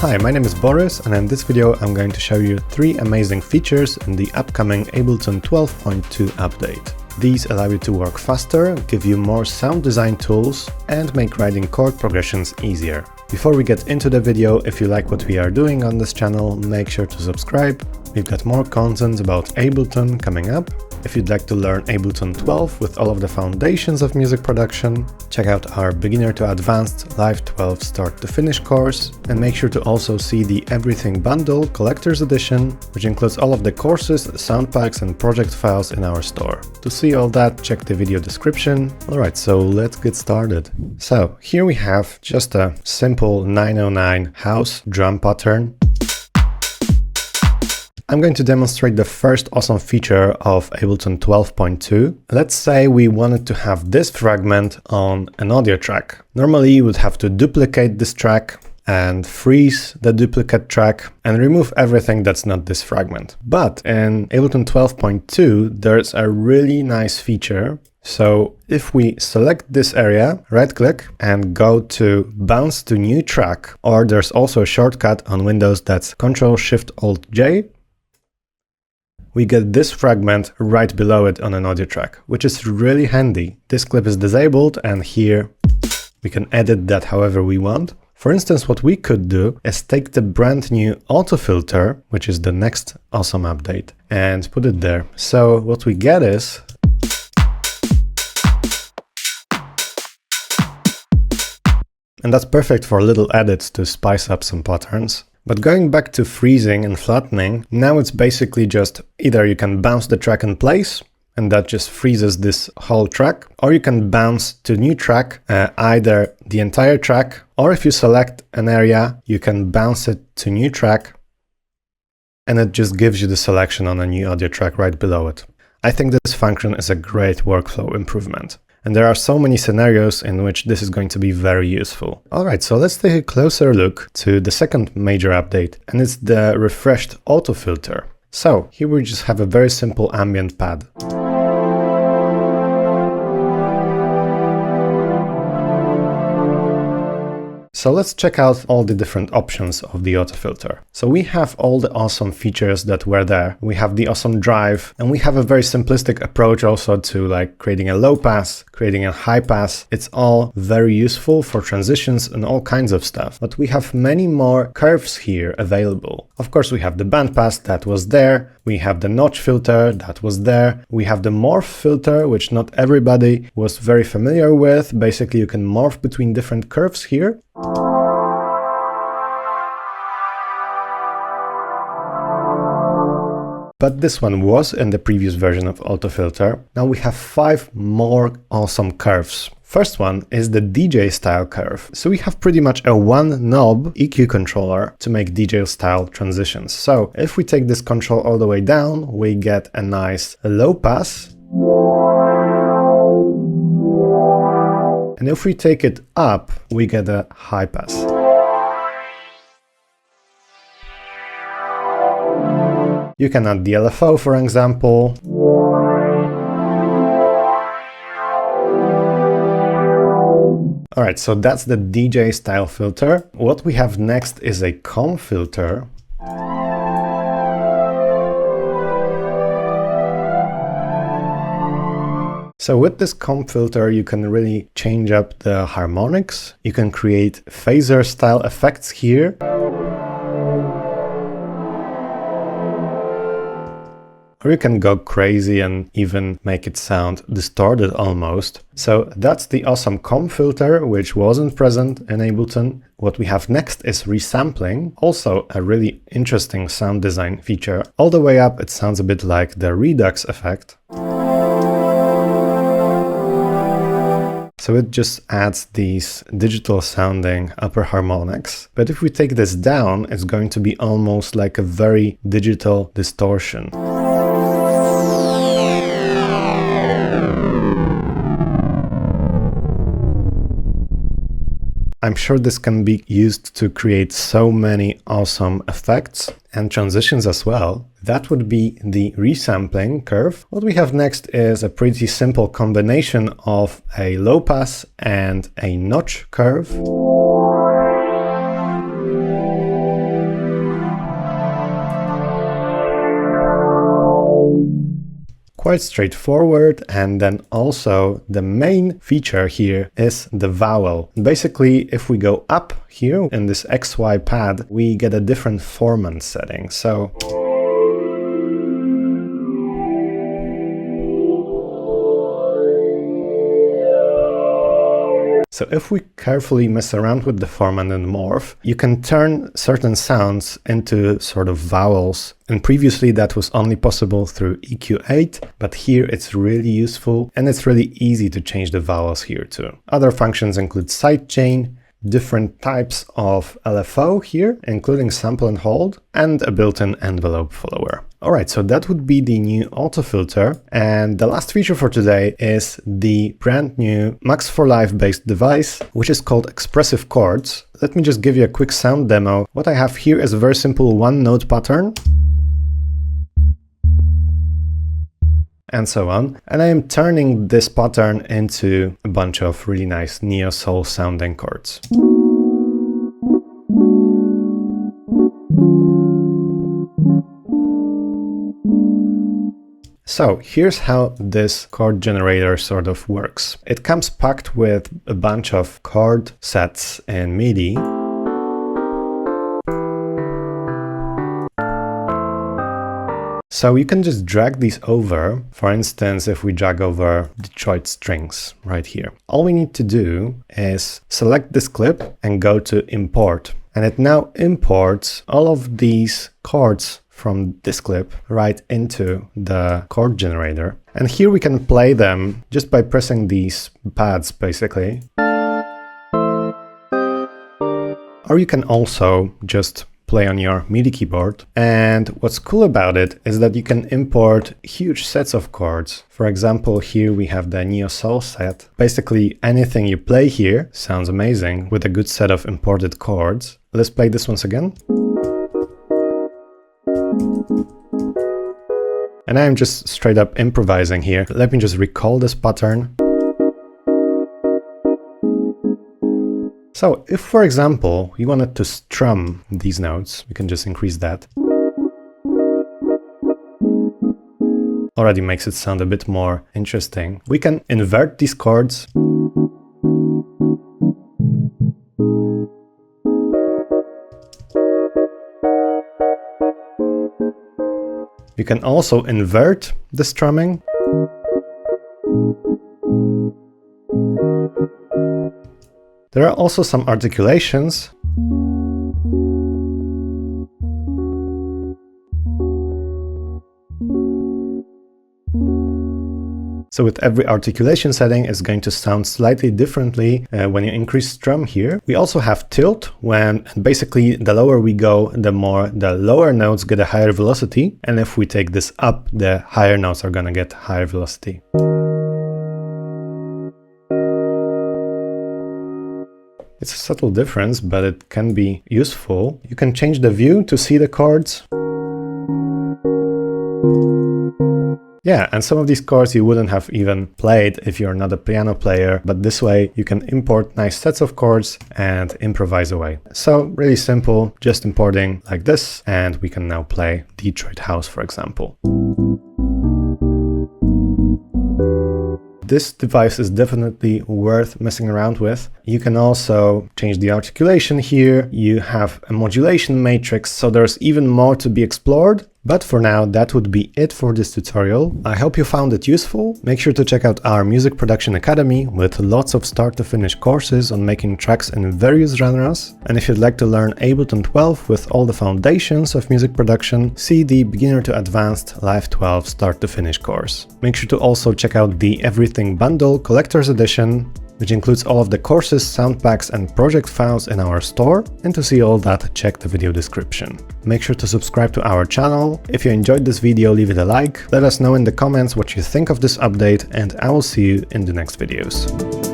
Hi, my name is Borys, and in this video I'm going to show you 3 amazing features in the upcoming Ableton 12.2 update. These allow you to work faster, give you more sound design tools, and make writing chord progressions easier. Before we get into the video, if you like what we are doing on this channel, make sure to subscribe. We've got more content about Ableton coming up. If you'd like to learn Ableton 12 with all of the foundations of music production, check out our Beginner to Advanced Live 12 Start to Finish course, and make sure to also see the Everything Bundle Collector's Edition, which includes all of the courses, sound packs and project files in our store. To see all that, check the video description. Alright, so let's get started. So here we have just a simple 909 house drum pattern. I'm going to demonstrate the first awesome feature of Ableton 12.2. Let's say we wanted to have this fragment on an audio track. Normally you would have to duplicate this track and freeze the duplicate track and remove everything that's not this fragment. But in Ableton 12.2 there's a really nice feature. So if we select this area, right click and go to bounce to new track, or there's also a shortcut on Windows that's Ctrl-Shift-Alt-J, we get this fragment right below it on an audio track, which is really handy. This clip is disabled and here we can edit that however we want. For instance, what we could do is take the brand new auto filter, which is the next awesome update, and put it there. So what we get is and that's perfect for little edits to spice up some patterns. But going back to freezing and flattening, now it's basically just either you can bounce the track in place, and that just freezes this whole track, or you can bounce to new track, either the entire track, or if you select an area, you can bounce it to new track, and it just gives you the selection on a new audio track right below it. I think this function is a great workflow improvement. And there are so many scenarios in which this is going to be very useful. Alright, so let's take a closer look to the second major update, and it's the refreshed auto filter. So here we just have a very simple ambient pad. So let's check out all the different options of the auto filter. So we have all the awesome features that were there. We have the awesome drive, and we have a very simplistic approach also to like creating a low pass, creating a high pass. It's all very useful for transitions and all kinds of stuff. But we have many more curves here available. Of course, we have the bandpass that was there. We have the notch filter that was there. We have the morph filter, which not everybody was very familiar with. Basically, you can morph between different curves here. But this one was in the previous version of auto filter. Now we have 5 more awesome curves. First one is the DJ style curve. So we have pretty much a one knob EQ controller to make DJ style transitions. So if we take this control all the way down, we get a nice low pass. And if we take it up, we get a high pass. You can add the LFO, for example. Alright, so that's the DJ style filter. What we have next is a comb filter. So with this comb filter, you can really change up the harmonics. You can create phaser style effects here. Or you can go crazy and even make it sound distorted almost. So that's the awesome comb filter, which wasn't present in Ableton. What we have next is resampling, also a really interesting sound design feature. All the way up, it sounds a bit like the redux effect. So it just adds these digital sounding upper harmonics. But if we take this down, it's going to be almost like a very digital distortion. I'm sure this can be used to create so many awesome effects and transitions as well. That would be the resampling curve. What we have next is a pretty simple combination of a low pass and a notch curve. quite straightforward. And then also the main feature here is the vowel. Basically, if we go up here in this XY pad, we get a different formant setting. So if we carefully mess around with the formant and morph, you can turn certain sounds into sort of vowels. And previously that was only possible through EQ8, but here it's really useful and it's really easy to change the vowels here too. Other functions include sidechain, different types of LFO here, including sample and hold, and a built-in envelope follower. Alright, so that would be the new auto filter. And the last feature for today is the brand new Max for Live based device, which is called Expressive Chords. Let me just give you a quick sound demo. What I have here is a very simple one note pattern, and so on. And I am turning this pattern into a bunch of really nice neo-soul sounding chords. So here's how this chord generator sort of works. It comes packed with a bunch of chord sets in MIDI. So you can just drag these over. For instance, if we drag over Detroit strings right here, all we need to do is select this clip and go to import. And it now imports all of these chords from this clip right into the chord generator. And here we can play them just by pressing these pads basically. Or you can also just play on your MIDI keyboard. And what's cool about it is that you can import huge sets of chords. For example, here we have the Neo Soul set. Basically anything you play here sounds amazing with a good set of imported chords. Let's play this once again. And I'm just straight up improvising here. Let me just recall this pattern. So if, for example, you wanted to strum these notes, we can just increase that. Already makes it sound a bit more interesting. We can invert these chords. You can also invert the strumming. There are also some articulations. So with every articulation setting, it's going to sound slightly differently when you increase strum here. We also have tilt, when basically the lower we go, the more the lower notes get a higher velocity. And if we take this up, the higher notes are going to get higher velocity. It's a subtle difference, but it can be useful. You can change the view to see the chords. Yeah, and some of these chords you wouldn't have even played if you're not a piano player, but this way you can import nice sets of chords and improvise away. So really simple, just importing like this, and we can now play Detroit House, for example. This device is definitely worth messing around with. You can also change the articulation here. You have a modulation matrix, so there's even more to be explored. But for now, that would be it for this tutorial. I hope you found it useful. Make sure to check out our Music Production Academy with lots of start to finish courses on making tracks in various genres. And if you'd like to learn Ableton 12 with all the foundations of music production, see the Beginner to Advanced Live 12 Start to Finish course. Make sure to also check out the Everything Bundle Collector's Edition, which includes all of the courses, sound packs and project files in our store. And to see all that, check the video description. Make sure to subscribe to our channel. If you enjoyed this video, leave it a like. Let us know in the comments what you think of this update, and I will see you in the next videos.